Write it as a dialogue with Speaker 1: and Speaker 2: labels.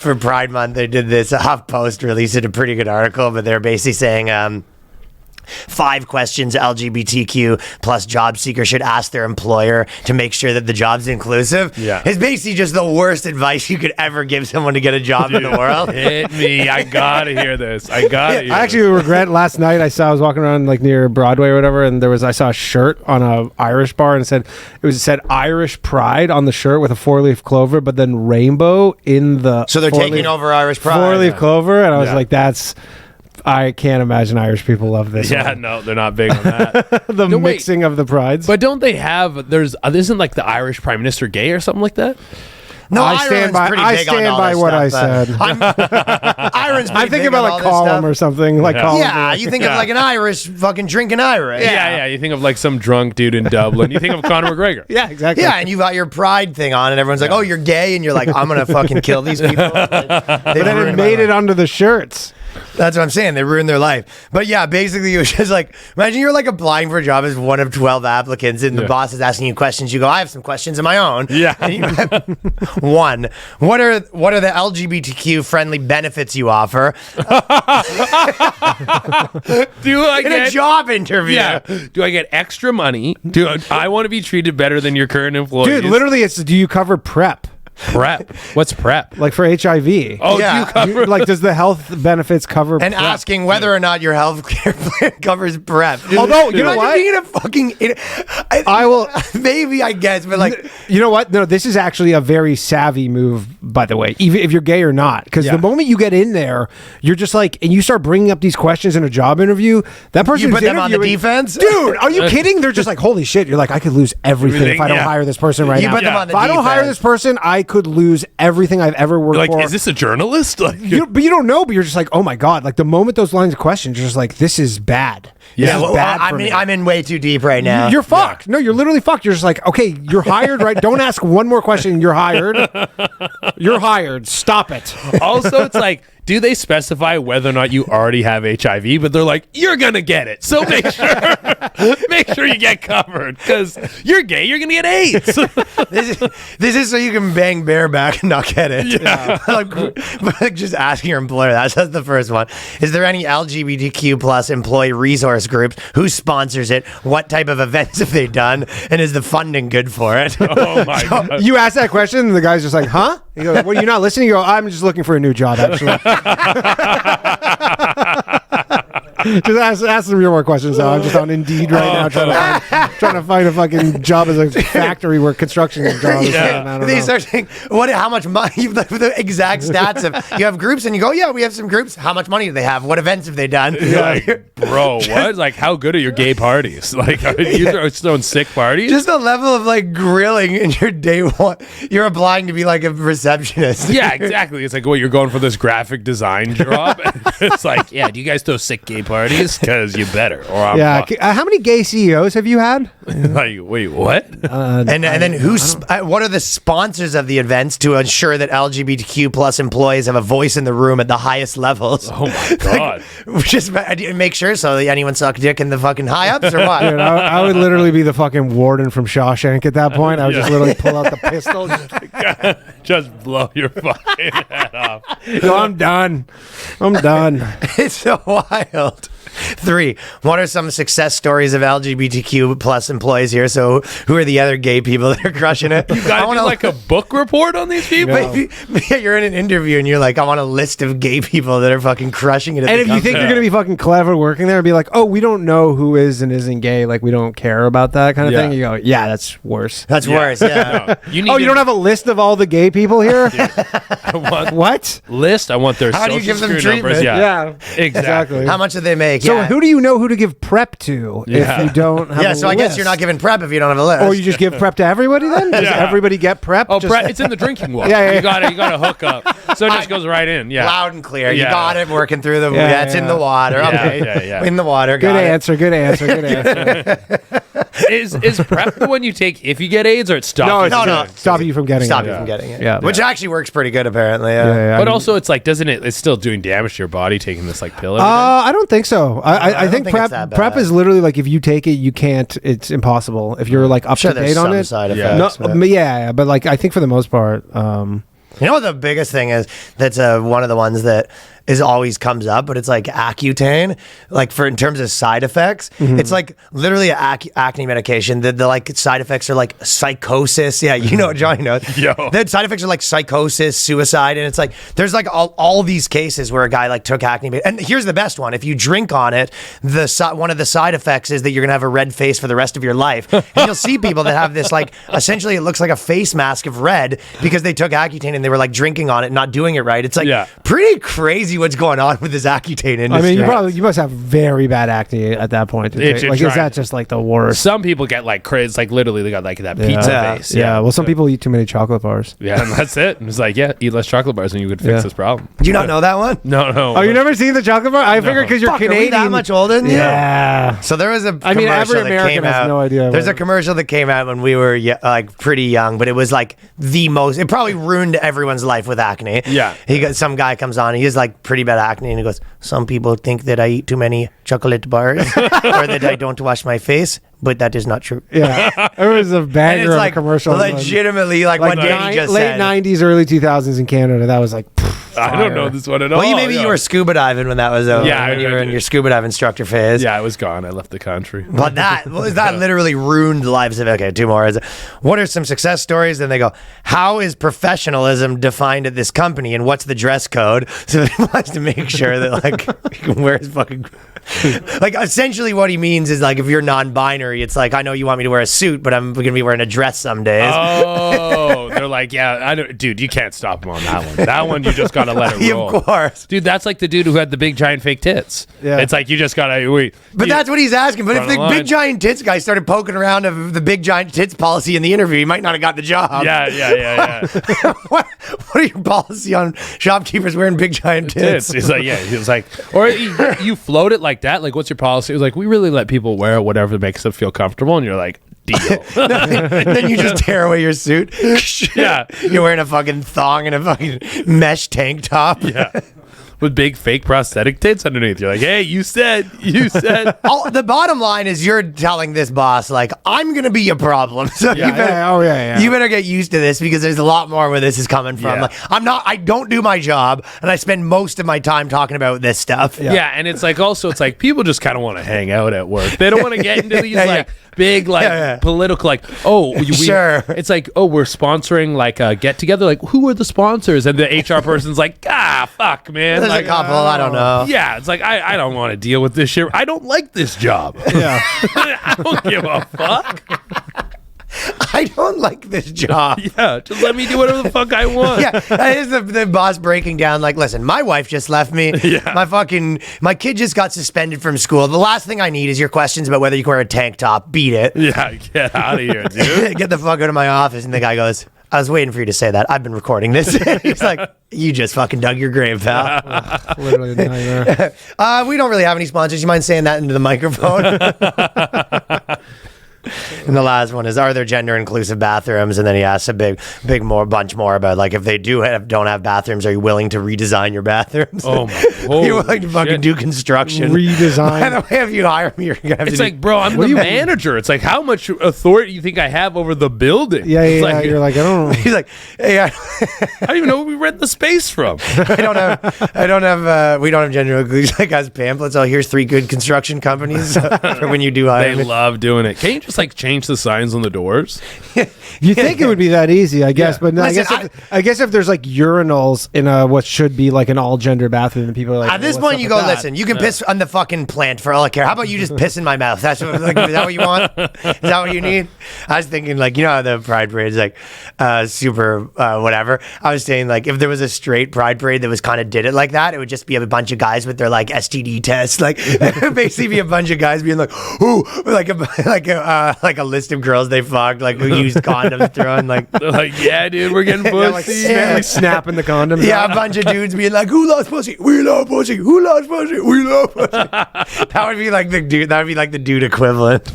Speaker 1: for Pride Month, they did this HuffPost released a pretty good article, but they're basically saying 5 questions LGBTQ plus job seekers should ask their employer to make sure that the job's inclusive.
Speaker 2: Yeah.
Speaker 1: It's basically just the worst advice you could ever give someone to get a job in the world.
Speaker 2: Hit me. I gotta hear this. I
Speaker 3: actually regret last night I was walking around like near Broadway or whatever, and I saw a shirt on a Irish bar, and it said Irish Pride on the shirt with a 4-leaf clover, but then rainbow in the
Speaker 1: So they're taking over Irish Pride.
Speaker 3: 4-leaf clover, and I was like, I can't imagine Irish people love this.
Speaker 2: Yeah, no, they're not big on that.
Speaker 3: The mixing of the prides.
Speaker 2: But don't they have, isn't like the Irish Prime Minister gay or something like that?
Speaker 1: No,
Speaker 3: I stand by what I said. I'm thinking about like Column or something. Like Column.
Speaker 1: Yeah, you think of like an Irish fucking drinking Irish.
Speaker 2: Yeah. You think of like some drunk dude in Dublin. You think of Conor McGregor.
Speaker 3: Yeah, exactly.
Speaker 1: Yeah, and you got your pride thing on, and everyone's like, "Oh, you're gay," and you're like, "I'm gonna fucking kill these people."
Speaker 3: But then it made it onto the shirts.
Speaker 1: That's what I'm saying. They ruined their life. But yeah, basically, it was just like, imagine you're like applying for a job as one of 12 applicants, and the boss is asking you questions. You go, I have some questions of my own.
Speaker 2: Yeah.
Speaker 1: And you have one. What are the LGBTQ friendly benefits you offer?
Speaker 2: Do I get
Speaker 1: a job interview?
Speaker 2: Yeah. Do I get extra money? Do I want to be treated better than your current employees?
Speaker 3: Dude, literally, it's do you cover PrEP?
Speaker 2: PrEP. What's PrEP?
Speaker 3: Like for HIV.
Speaker 2: Oh,
Speaker 1: yeah.
Speaker 2: do you cover?
Speaker 3: Like, does the health benefits cover
Speaker 1: And
Speaker 3: PrEP?
Speaker 1: asking whether or not your health care plan covers PrEP.
Speaker 3: Although, you know what?
Speaker 1: Being a fucking
Speaker 3: I will.
Speaker 1: Maybe, I guess, but like,
Speaker 3: You know what? No, this is actually a very savvy move, by the way, even if you're gay or not. Because the moment you get in there, you're just like, and you start bringing up these questions in a job interview, that person
Speaker 1: you put them on the defense?
Speaker 3: Dude, are you kidding? They're just like, holy shit. You're like, I could lose everything if I don't hire this person right
Speaker 1: You
Speaker 3: now.
Speaker 1: put them on the
Speaker 3: If I don't hire
Speaker 1: defense.
Speaker 3: this person, I could lose everything I've ever worked
Speaker 2: Like,
Speaker 3: for.
Speaker 2: is this a journalist? Like,
Speaker 3: But you don't know, but you're just like, oh my God. Like the moment those lines of questions, you're just like, this is bad. This is bad for me.
Speaker 1: I'm in way too deep right now.
Speaker 3: You're fucked. No, you're literally fucked. You're just like, okay, you're hired, right? Don't ask one more question. You're hired. You're hired. Stop it.
Speaker 2: also, it's like, do they specify whether or not you already have HIV? But they're like, you're gonna get it, so make sure you get covered because you're gay. You're gonna get AIDS.
Speaker 1: This is so you can bang bareback and not get it.
Speaker 2: Yeah.
Speaker 1: like just asking your employer. That's the first one. Is there any LGBTQ plus employee resource groups? Who sponsors it? What type of events have they done? And is the funding good for it?
Speaker 2: Oh my God.
Speaker 3: You ask that question, and the guy's just like, huh? You go, what, are you not listening? You go, I'm just looking for a new job, actually. Just ask some real more questions. Though. I'm just on Indeed right now trying to find a fucking job as a factory where construction job is.
Speaker 1: They start saying, how much money, the exact stats of, you have groups and you go, yeah, we have some groups. How much money do they have? What events have they done?
Speaker 2: Like, bro, what? Like, how good are your gay parties? Like, are you throwing sick parties?
Speaker 1: Just the level of like grilling in your day one. You're applying to be like a receptionist.
Speaker 2: Yeah, exactly. It's like, well, you're going for this graphic design job. It's like, yeah, do you guys throw sick gay parties? Because you better. Or I'm
Speaker 3: how many gay CEOs have you had?
Speaker 2: Like, wait, what?
Speaker 1: And then what are the sponsors of the events to ensure that LGBTQ plus employees have a voice in the room at the highest levels?
Speaker 2: Oh my God.
Speaker 1: Like, just make sure so that anyone suck dick in the fucking high ups or what?
Speaker 3: Dude, I would literally be the fucking warden from Shawshank at that point. I would just literally pull out the pistol.
Speaker 2: Just blow your fucking head off.
Speaker 3: No, I'm done.
Speaker 1: It's so wild. 3, what are some success stories of LGBTQ plus employees here? So who are the other gay people that are crushing it?
Speaker 2: You gotta do like a book report on these people?
Speaker 1: Yeah, you're in an interview and you're like, I want a list of gay people that are fucking crushing it.
Speaker 3: And if you think you're going to be fucking clever working there, be like, oh, we don't know who is and isn't gay. Like, we don't care about that kind of thing. You go, yeah, that's worse.
Speaker 1: That's worse, yeah.
Speaker 2: No, you
Speaker 3: don't have a list of all the gay people here? What?
Speaker 2: List? I want their
Speaker 1: How do you
Speaker 2: social
Speaker 1: give them
Speaker 2: security numbers.
Speaker 1: treatment?
Speaker 2: Yeah,
Speaker 3: exactly.
Speaker 1: How much do they make?
Speaker 3: So who do you know who to give prep to if you don't have a list?
Speaker 1: I guess you're not giving prep if you don't have a list.
Speaker 3: Or you just give prep to everybody then? Does everybody get prep?
Speaker 2: Oh, prep, it's in the drinking water. You got to hook up. So it just goes right in. Yeah.
Speaker 1: Loud and clear. You got it working through the... It's in the water. Okay. In the water.
Speaker 3: Good answer. Good answer.
Speaker 2: Is prep the one you take if you get AIDS, or it stops?
Speaker 1: No.
Speaker 3: Stop you from getting it.
Speaker 1: Stop you from getting it.
Speaker 3: Yeah.
Speaker 1: Which actually works pretty good, apparently.
Speaker 2: But also, it's like, doesn't it? It's still doing damage to your body taking this like pill.
Speaker 3: I don't think so. I think
Speaker 1: think it's that bad.
Speaker 3: prep is literally like if you take it, you can't. It's impossible if you're like up to date on it.
Speaker 1: Side effects,
Speaker 3: but like I think for the most part.
Speaker 1: You know what the biggest thing is? That's one of the ones that is always comes up, but it's like Accutane, like for in terms of side effects, it's like literally an acne medication. The like side effects are like psychosis. Yeah, you know what Johnny knows.
Speaker 2: Yo.
Speaker 1: The side effects are like psychosis, suicide, and it's like there's like all these cases where a guy like took acne. And here's the best one: if you drink on it, one of the side effects is that you're gonna have a red face for the rest of your life. And you'll see people that have this like essentially it looks like a face mask of red because they took Accutane and they were like drinking on it, not doing it right. It's like pretty crazy what's going on with this Accutane industry.
Speaker 3: I mean, you must have very bad acne at that point. Like, is that just like the worst?
Speaker 2: Some people get like crazy. It's like literally they got like that pizza face.
Speaker 3: Yeah. Well, some people eat too many chocolate bars.
Speaker 2: Yeah, and that's it. And it's like, eat less chocolate bars and you could fix this problem.
Speaker 1: Do you not know that one?
Speaker 2: No.
Speaker 3: Oh, you never seen the chocolate bar? I figured because you're
Speaker 1: Fuck,
Speaker 3: Canadian.
Speaker 1: are we that much older than you?
Speaker 3: Yeah.
Speaker 1: So there was a
Speaker 3: I mean, every
Speaker 1: commercial that
Speaker 3: American
Speaker 1: came
Speaker 3: has
Speaker 1: out.
Speaker 3: no idea.
Speaker 1: There's a commercial that came out when we were like pretty young, but it was like the most. It probably ruined everyone's life with acne.
Speaker 2: Yeah.
Speaker 1: Some guy comes on. He has like pretty bad acne, and he goes, "Some people think that I eat too many chocolate bars or that I don't wash my face, but that is not true."
Speaker 3: Yeah. It was a
Speaker 1: And
Speaker 3: banger
Speaker 1: it's
Speaker 3: of
Speaker 1: like
Speaker 3: a commercial.
Speaker 1: legitimately like what Danny just
Speaker 3: late
Speaker 1: said.
Speaker 3: 90s, early 2000s in Canada. That was like,
Speaker 2: I don't know this one at all.
Speaker 1: Well, maybe you were scuba diving when that was over.
Speaker 2: Yeah,
Speaker 1: when you were
Speaker 2: I
Speaker 1: in
Speaker 2: did.
Speaker 1: your scuba dive instructor phase.
Speaker 2: Yeah, I was gone. I left the country.
Speaker 1: But that literally ruined the lives of. Okay, two more. What are some success stories? Then they go, how is professionalism defined at this company, and what's the dress code? So he wants to make sure that like he can wear his fucking. Like essentially, what he means is like if you're non-binary, it's like I know you want me to wear a suit, but I'm gonna be wearing a dress some days.
Speaker 2: Oh, they're like, I don't, dude, you can't stop him on that one. That one, you just gotta let it roll.
Speaker 1: Of course,
Speaker 2: dude. That's like the dude who had the big giant fake tits.
Speaker 3: Yeah.
Speaker 2: It's like you just gotta wait.
Speaker 1: But that's what he's asking. But if the big giant tits guy started poking around of the big giant tits policy in the interview, he might not have got the job.
Speaker 2: Yeah.
Speaker 1: what are your policy on shopkeepers wearing big giant tits?
Speaker 2: He's like, he was like, or you float it like that. Like, what's your policy? It was like, we really let people wear whatever makes them feel comfortable, and you're like, deal.
Speaker 1: Then you just tear away your suit.
Speaker 2: Yeah.
Speaker 1: You're wearing a fucking thong and a fucking mesh tank top.
Speaker 2: Yeah. With big fake prosthetic tits underneath. You're like, hey, you said.
Speaker 1: The bottom line is you're telling this boss, like, I'm going to be a problem. So you better get used to this because there's a lot more where this is coming from.
Speaker 2: Yeah.
Speaker 1: Like, I don't do my job and I spend most of my time talking about this stuff.
Speaker 2: Yeah, and it's like people just kind of want to hang out at work. They don't want to get into these big political
Speaker 1: Sure.
Speaker 2: It's like, oh, we're sponsoring like a get together. Like, who are the sponsors? And the HR person's like, fuck, man.
Speaker 1: There's
Speaker 2: Like,
Speaker 1: a couple, I don't know.
Speaker 2: yeah, it's like I don't want to deal with this shit. I don't like this job.
Speaker 3: yeah.
Speaker 2: I don't give a fuck.
Speaker 1: I don't like this job.
Speaker 2: Yeah, just let me do whatever the fuck I want.
Speaker 1: Yeah, that is the boss breaking down. Like, listen, my wife just left me.
Speaker 2: Yeah.
Speaker 1: My kid just got suspended from school. The last thing I need is your questions about whether you can wear a tank top. Beat it.
Speaker 2: Yeah, get out of here, dude.
Speaker 1: Get the fuck out of my office. And the guy goes, I was waiting for you to say that. I've been recording this. He's like, you just fucking dug your grave, pal.
Speaker 3: Literally a nightmare.
Speaker 1: We don't really have any sponsors. You mind saying that into the microphone? And the last one is, are there gender inclusive bathrooms? And then he asks a bunch more about like if they don't have bathrooms, are you willing to redesign your bathrooms?
Speaker 2: Oh my!
Speaker 1: Are you willing to fucking do construction?
Speaker 3: Redesign.
Speaker 1: By the way, if you hire me, you're gonna have
Speaker 2: It's
Speaker 1: to
Speaker 2: like, bro, I'm the manager. It's like, how much authority do you think I have over the building?
Speaker 3: Yeah.
Speaker 2: Like,
Speaker 3: You're like, I don't know.
Speaker 1: He's like, hey,
Speaker 2: I don't even know where we rent the space from.
Speaker 1: we don't have gender inclusion. Like as pamphlets. Oh, here's 3 good construction companies for when you do hire
Speaker 2: They
Speaker 1: me.
Speaker 2: love doing it. Can't you just like change the signs on the doors?
Speaker 3: You think it would be that easy, I guess, but no,
Speaker 1: Listen,
Speaker 3: I guess if there's like urinals in what should be like an all gender bathroom, and people are like,
Speaker 1: At this
Speaker 3: what's
Speaker 1: point,
Speaker 3: up
Speaker 1: you
Speaker 3: with
Speaker 1: go,
Speaker 3: that?
Speaker 1: listen, you can piss on the fucking plant for all I care. How about you just piss in my mouth? Is that what you want? Is that what you need? I was thinking, like, you know how the Pride Parade is like super whatever. I was saying, like, if there was a straight Pride Parade that was kind of did it like that, it would just be a bunch of guys with their like STD tests. Like, it would basically be a bunch of guys being like, ooh, like a list of girls they fucked, like who used condoms throwing like.
Speaker 2: They're like, yeah, dude, we're getting pussy.
Speaker 3: Like snapping the condoms.
Speaker 1: Yeah, a bunch of dudes being like, "Who loves pussy? We love pussy. Who loves pussy? We love pussy." That would be like the dude. That would be like the dude equivalent.